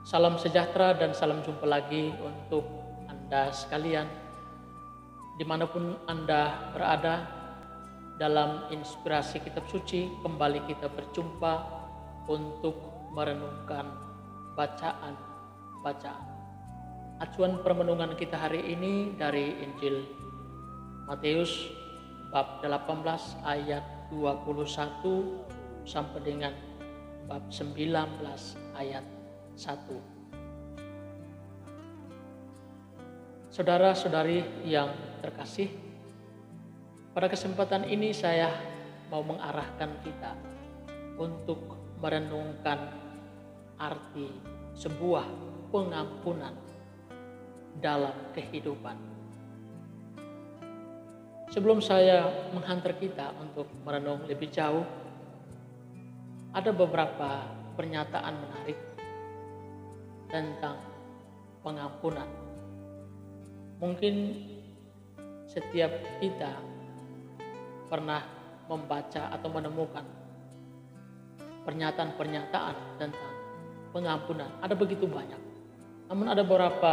Salam sejahtera dan salam jumpa lagi untuk Anda sekalian, dimanapun Anda berada. Dalam inspirasi kitab suci, kembali kita berjumpa untuk merenungkan bacaan. Acuan permenungan kita hari ini dari Injil Matius bab 18 ayat 21 sampai dengan bab 19 ayat 1. Saudara-saudari yang terkasih, pada kesempatan ini saya mau mengarahkan kita untuk merenungkan arti sebuah pengampunan dalam kehidupan. Sebelum saya menghantar kita untuk merenung lebih jauh, ada beberapa pernyataan menarik tentang pengampunan. Mungkin setiap kita pernah membaca atau menemukan pernyataan-pernyataan tentang pengampunan. Ada begitu banyak. Namun ada beberapa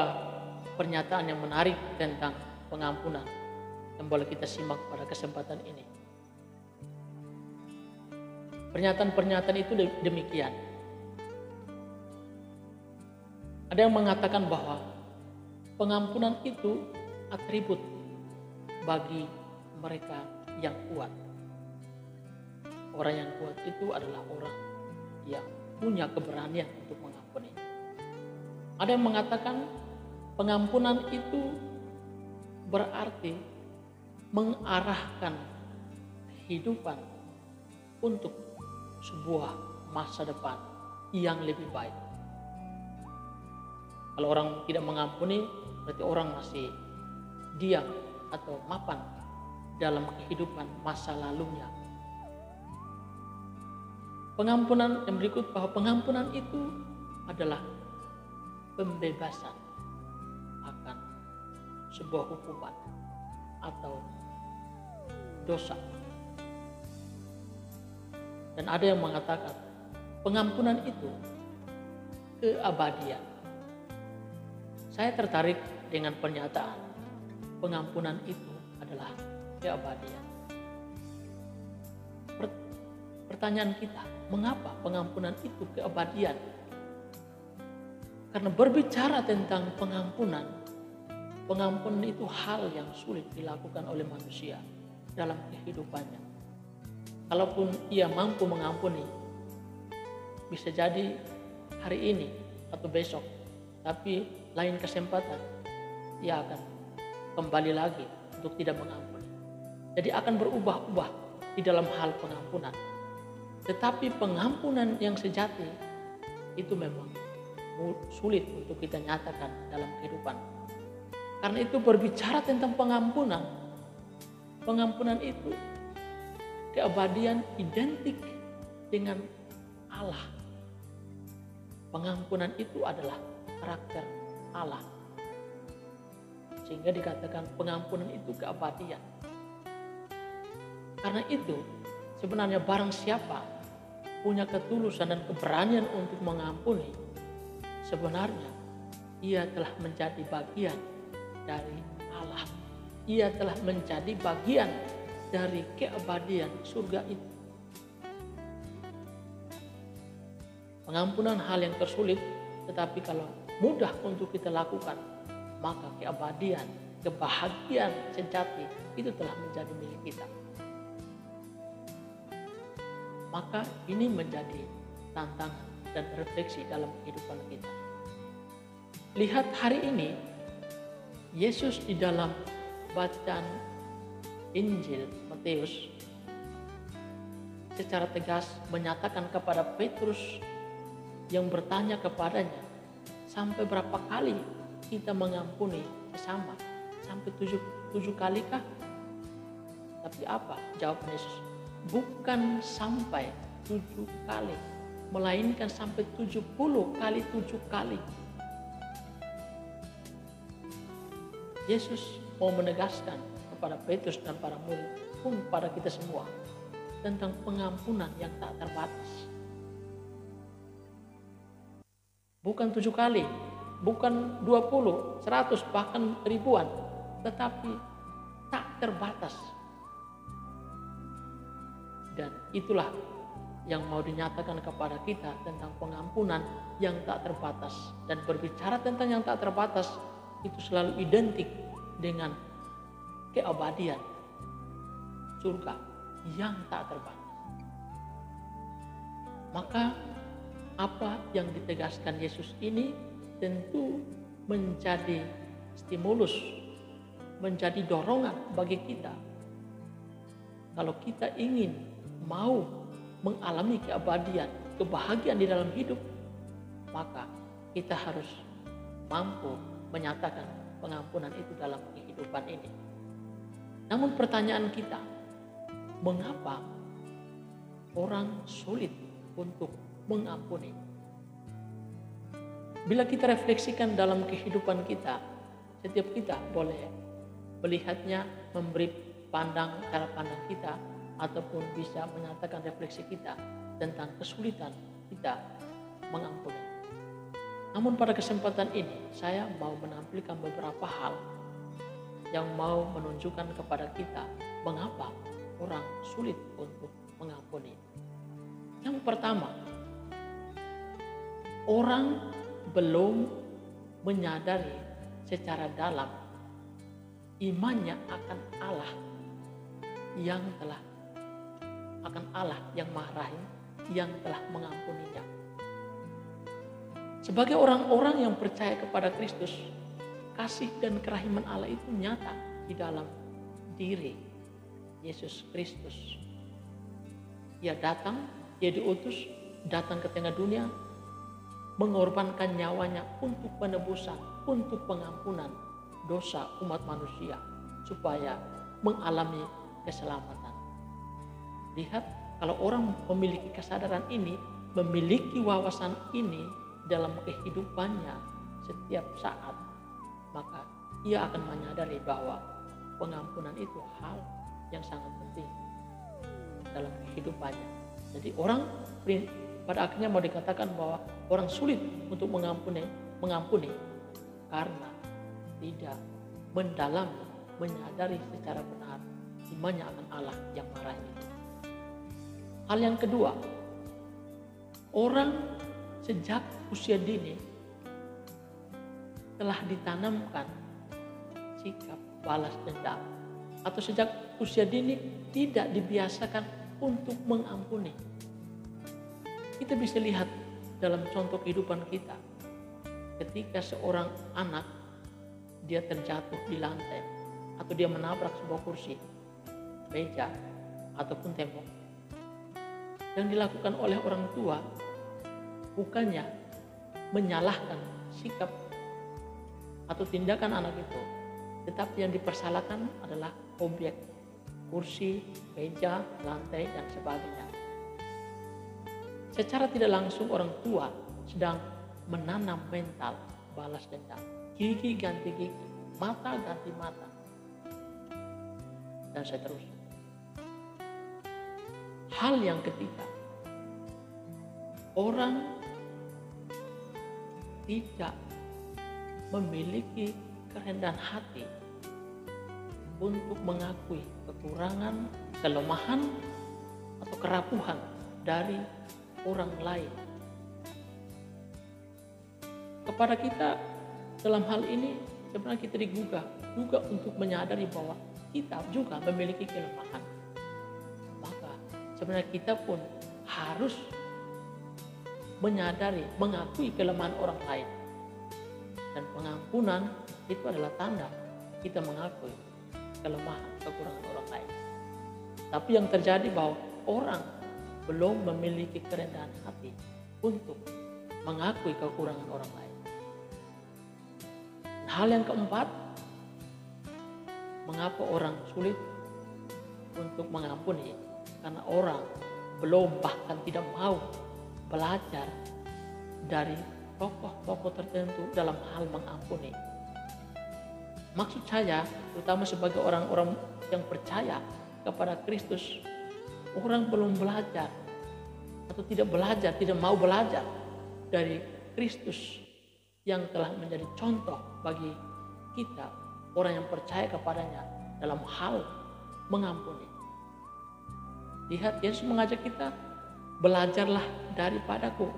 pernyataan yang menarik tentang pengampunan yang boleh kita simak pada kesempatan ini. Pernyataan-pernyataan itu demikian. Ada yang mengatakan bahwa pengampunan itu atribut bagi mereka yang kuat. Orang yang kuat itu adalah orang yang punya keberanian untuk mengampuni. Ada yang mengatakan pengampunan itu berarti mengarahkan kehidupan untuk sebuah masa depan yang lebih baik. Kalau orang tidak mengampuni, berarti orang masih diam atau mapan dalam kehidupan masa lalunya. Pengampunan yang berikut, bahwa pengampunan itu adalah pembebasan akan sebuah hukuman atau dosa. Dan ada yang mengatakan pengampunan itu keabadian. Saya tertarik dengan pernyataan pengampunan itu adalah keabadian. Pertanyaan kita, mengapa pengampunan itu keabadian? Karena berbicara tentang pengampunan itu hal yang sulit dilakukan oleh manusia dalam kehidupannya. Kalaupun ia mampu mengampuni, bisa jadi hari ini atau besok, tapi lain kesempatan ia akan kembali lagi untuk tidak mengampuni. Jadi akan berubah-ubah di dalam hal pengampunan. Tetapi pengampunan yang sejati itu memang sulit untuk kita nyatakan dalam kehidupan. Karena itu berbicara tentang pengampunan itu keabadian identik dengan Allah. Pengampunan itu adalah karakter Allah. Sehingga dikatakan pengampunan itu keabadian. Karena itu sebenarnya barang siapa punya ketulusan dan keberanian untuk mengampuni, sebenarnya ia telah menjadi bagian dari Allah. Ia telah menjadi bagian dari keabadian surga itu. Pengampunan hal yang tersulit, tetapi kalau mudah untuk kita lakukan, maka keabadian, kebahagiaan sejati itu telah menjadi milik kita. Maka ini menjadi tantangan dan refleksi dalam kehidupan kita. Lihat hari ini, Yesus di dalam bacaan Injil Matius secara tegas menyatakan kepada Petrus yang bertanya kepadanya, sampai berapa kali kita mengampuni sesama? Sampai 7 kali kah? Tapi apa jawaban Yesus? Bukan sampai 7 kali, melainkan sampai 70 kali 7 kali. Yesus mau menegaskan kepada Petrus dan para murid pun pada kita semua tentang pengampunan yang tak terbatas. bukan 7 kali, bukan 20, 100, bahkan ribuan, tetapi tak terbatas. Dan itulah yang mau dinyatakan kepada kita tentang pengampunan yang tak terbatas. Dan berbicara tentang yang tak terbatas itu selalu identik dengan keabadian surga yang tak terbatas. Maka apa yang ditegaskan Yesus ini tentu menjadi stimulus, menjadi dorongan bagi kita. Kalau kita ingin mau mengalami keabadian, kebahagiaan di dalam hidup, maka kita harus mampu menyatakan pengampunan itu dalam kehidupan ini. Namun pertanyaan kita, mengapa orang sulit untuk mengampuni? Bila kita refleksikan dalam kehidupan kita, setiap kita boleh melihatnya, memberi cara pandang kita, ataupun bisa menyatakan refleksi kita tentang kesulitan kita mengampuni. Namun pada kesempatan ini saya mau menampilkan beberapa hal yang mau menunjukkan kepada kita mengapa orang sulit untuk mengampuni. Yang pertama, orang belum menyadari secara dalam imannya akan Allah yang Maha Rahim, yang telah mengampuninya. Sebagai orang-orang yang percaya kepada Kristus, kasih dan kerahiman Allah itu nyata di dalam diri Yesus Kristus. Ia diutus datang ke tengah dunia, mengorbankan nyawanya untuk penebusan, untuk pengampunan dosa umat manusia, supaya mengalami keselamatan. Lihat, kalau orang memiliki kesadaran ini, memiliki wawasan ini dalam kehidupannya setiap saat, maka ia akan menyadari bahwa pengampunan itu hal yang sangat penting dalam kehidupannya. Jadi orang pada akhirnya mau dikatakan bahwa orang sulit untuk mengampuni karena tidak mendalami, menyadari secara benar imannya akan Allah yang Maha Rahim. Hal yang kedua, orang sejak usia dini telah ditanamkan sikap balas dendam, atau sejak usia dini tidak dibiasakan untuk mengampuni. Kita bisa lihat dalam contoh kehidupan kita, ketika seorang anak dia terjatuh di lantai atau dia menabrak sebuah kursi, meja ataupun tembok, yang dilakukan oleh orang tua bukannya menyalahkan sikap atau tindakan anak itu, tetapi yang dipersalahkan adalah objek, kursi, meja, lantai, dan sebagainya. Secara tidak langsung orang tua sedang menanam mental balas dendam, gigi ganti gigi, mata ganti mata, dan seterusnya. Hal yang ketiga, orang tidak memiliki kerendahan hati untuk mengakui kekurangan, kelemahan, atau kerapuhan dari orang lain. Kepada kita dalam hal ini sebenarnya kita digugah juga untuk menyadari bahwa kita juga memiliki kelemahan. Maka sebenarnya kita pun harus menyadari, mengakui kelemahan orang lain. Dan pengampunan itu adalah tanda kita mengakui kelemahan, kekurangan orang lain. Tapi yang terjadi bahwa orang belum memiliki kerendahan hati untuk mengakui kekurangan orang lain. Hal yang keempat, mengapa orang sulit untuk mengampuni? Karena orang belum, bahkan tidak mau belajar dari tokoh-tokoh tertentu dalam hal mengampuni. Maksud saya, terutama sebagai orang-orang yang percaya kepada Kristus, orang belum belajar atau tidak mau belajar dari Kristus yang telah menjadi contoh bagi kita, orang yang percaya kepadanya dalam hal mengampuni. Lihat, Yesus mengajak kita, belajarlah daripadaku,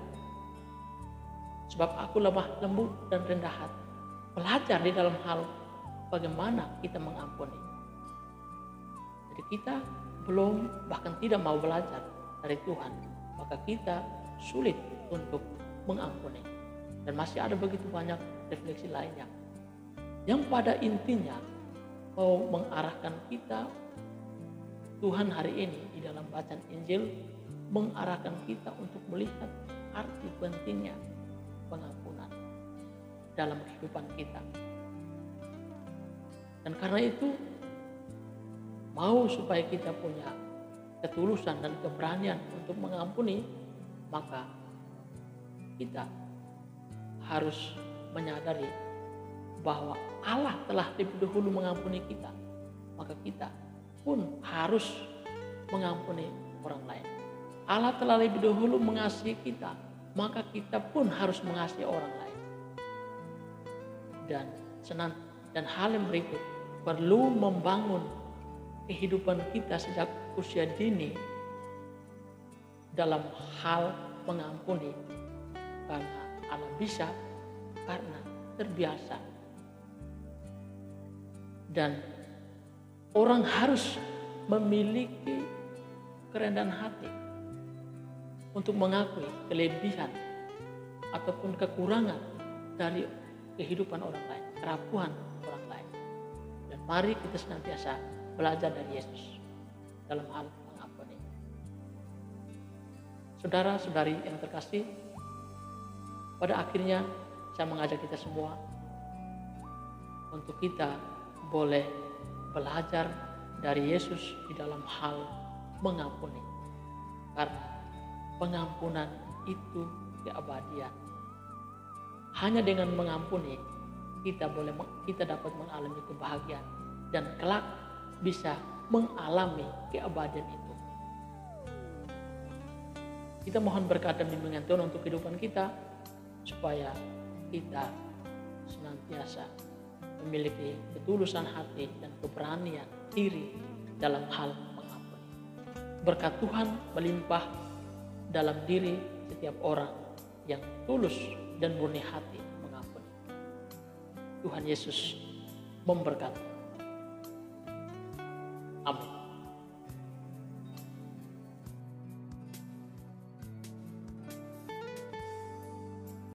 sebab aku lemah lembut dan rendah hati. Belajar di dalam hal bagaimana kita mengampuni. Jadi kita belum, bahkan tidak mau belajar dari Tuhan, maka kita sulit untuk mengampuni. Dan masih ada begitu banyak refleksi lainnya yang pada intinya mau mengarahkan kita. Tuhan hari ini di dalam bacaan Injil mengarahkan kita untuk melihat arti pentingnya pengampunan dalam kehidupan kita. Dan karena itu, mau supaya kita punya ketulusan dan keberanian untuk mengampuni, maka kita harus menyadari bahwa Allah telah lebih dahulu mengampuni kita, maka kita pun harus mengampuni orang lain. Allah telah lebih dahulu mengasihi kita, maka kita pun harus mengasihi orang lain. Dan hal yang berikut, perlu membangun kehidupan kita sejak usia dini dalam hal mengampuni, karena Allah bisa, karena terbiasa. Dan orang harus memiliki kerendahan hati untuk mengakui kelebihan ataupun kekurangan dari kehidupan orang lain, kerapuhan orang lain. Dan mari kita senantiasa belajar dari Yesus dalam hal mengampuni. Saudara-saudari yang terkasih, pada akhirnya saya mengajak kita semua untuk kita boleh belajar dari Yesus di dalam hal mengampuni. Karena pengampunan itu keabadian. Hanya dengan mengampuni kita dapat mengalami kebahagiaan dan kelak bisa mengalami keabadian itu. Kita mohon berkat dan bimbingan Tuhan untuk kehidupan kita, supaya kita senantiasa memiliki ketulusan hati dan keberanian diri dalam hal mengampuni. Berkat Tuhan melimpah dalam diri setiap orang yang tulus dan murni hati mengampuni. Tuhan Yesus memberkati. Amin.